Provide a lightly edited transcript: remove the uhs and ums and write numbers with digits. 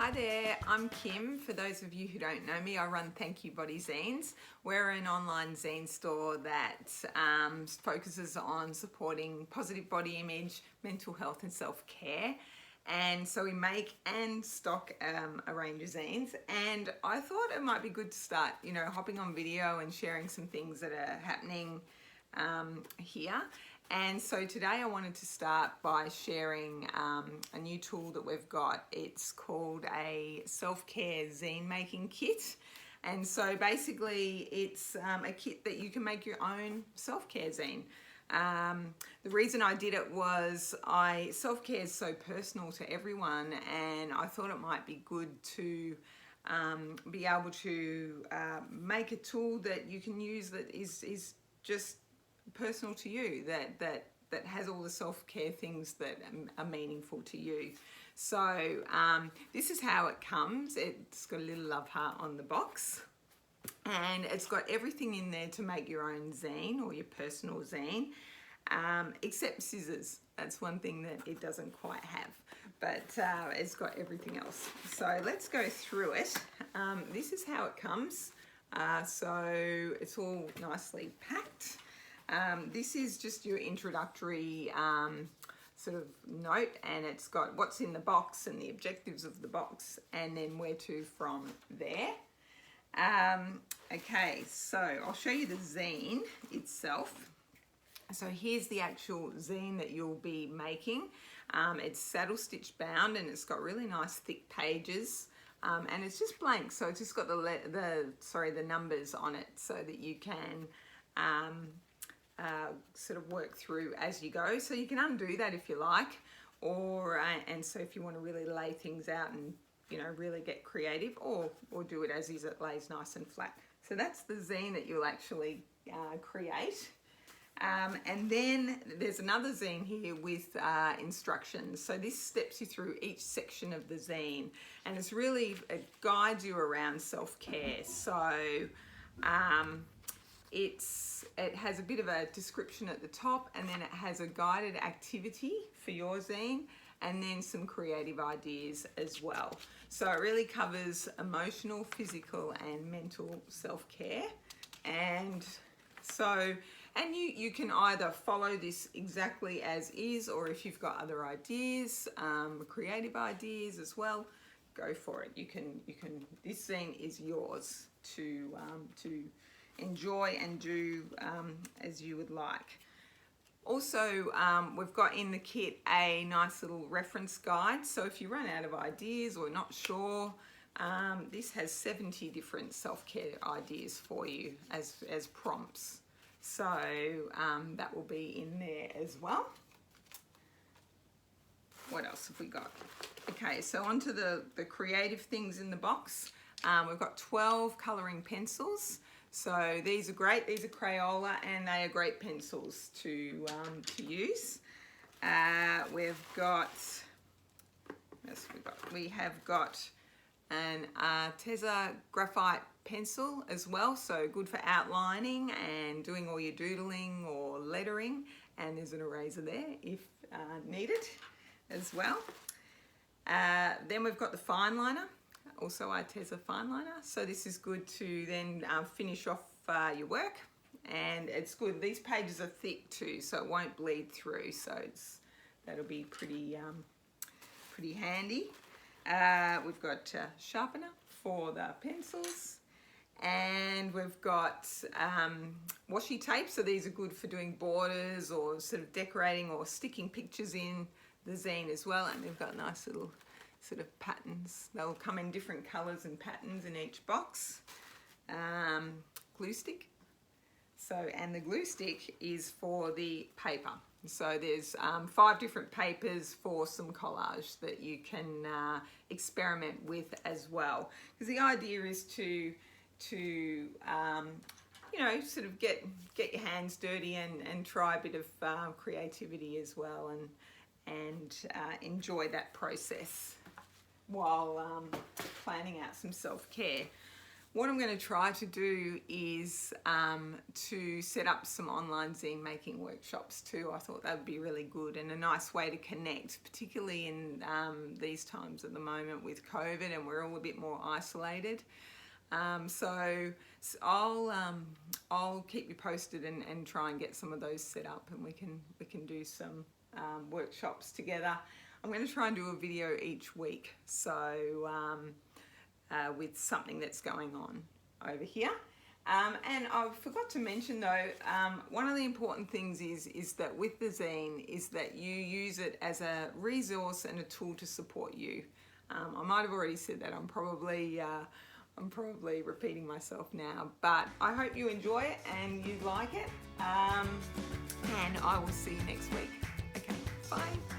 Hi there, I'm Kim. For those of you who don't know me, I run thankubody Zines. We're an online zine store that focuses on supporting positive body image, mental health and self-care. And so we make and stock a range of zines, and I thought it might be good to start, hopping on video and sharing some things that are happening here. And so today I wanted to start by sharing a new tool that we've got. It's called a self-care zine making kit. And so basically it's a kit that you can make your own self-care zine. The reason I did it was self-care is so personal to everyone, and I thought it might be good to be able to make a tool that you can use that is just personal to you, that has all the self-care things that are meaningful to you. So this is how it comes. It's got a little love heart on the box, and it's got everything in there to make your own zine or your personal zine, except scissors. That's one thing that it doesn't quite have, but it's got everything else. So let's go through it. This is how it comes. So it's all nicely packed. This is just your introductory sort of note, and it's got what's in the box and the objectives of the box, and then where to from there. Okay, so I'll show you the zine itself. So here's the actual zine that you'll be making. It's saddle stitch bound, and it's got really nice thick pages, and it's just blank, so it's just got the numbers on it so that you can sort of work through as you go. So you can undo that if you like, or and so if you want to really lay things out and really get creative, or do it as is, it lays nice and flat. So that's the zine that you'll actually create. And then there's another zine here with instructions. So this steps you through each section of the zine, and it guides you around self-care. So it has a bit of a description at the top, and then it has a guided activity for your zine, and then some creative ideas as well. So it really covers emotional, physical and mental self-care. And so, and you can either follow this exactly as is, or if you've got other ideas, creative ideas as well, go for it. You can this zine is yours to enjoy and do as you would like. Also, we've got in the kit a nice little reference guide. So if you run out of ideas or not sure, this has 70 different self-care ideas for you as prompts. So that will be in there as well. What else have we got? Okay, so onto the creative things in the box. We've got 12 colouring pencils. So these are great. These are Crayola, and they are great pencils to use. We have got an Arteza graphite pencil as well, so good for outlining and doing all your doodling or lettering. And there's an eraser there if needed as well. Then we've got the Fineliner. Also Arteza Fineliner, so this is good to then finish off your work, and it's good. These pages are thick too, so it won't bleed through, so that'll be pretty handy. We've got sharpener for the pencils, and we've got washi tape, so these are good for doing borders or sort of decorating or sticking pictures in the zine as well. And they've got nice little sort of patterns. They'll come in different colours and patterns in each box. Glue stick. So, and the glue stick is for the paper. So there's 5 different papers for some collage that you can experiment with as well. Because the idea is to sort of get your hands dirty and try a bit of creativity as well, and enjoy that process while planning out some self-care. what I'm going to try to do is to set up some online zine making workshops too. I thought that would be really good and a nice way to connect, particularly in these times at the moment with COVID, and we're all a bit more isolated. So I'll keep you posted and try and get some of those set up, and we can do some workshops together. I'm going to try and do a video each week, so with something that's going on over here. And I forgot to mention though, one of the important things is that with the zine is that you use it as a resource and a tool to support you. I might have already said that. I'm probably repeating myself now, but I hope you enjoy it and you like it. And I will see you next week. Okay, bye.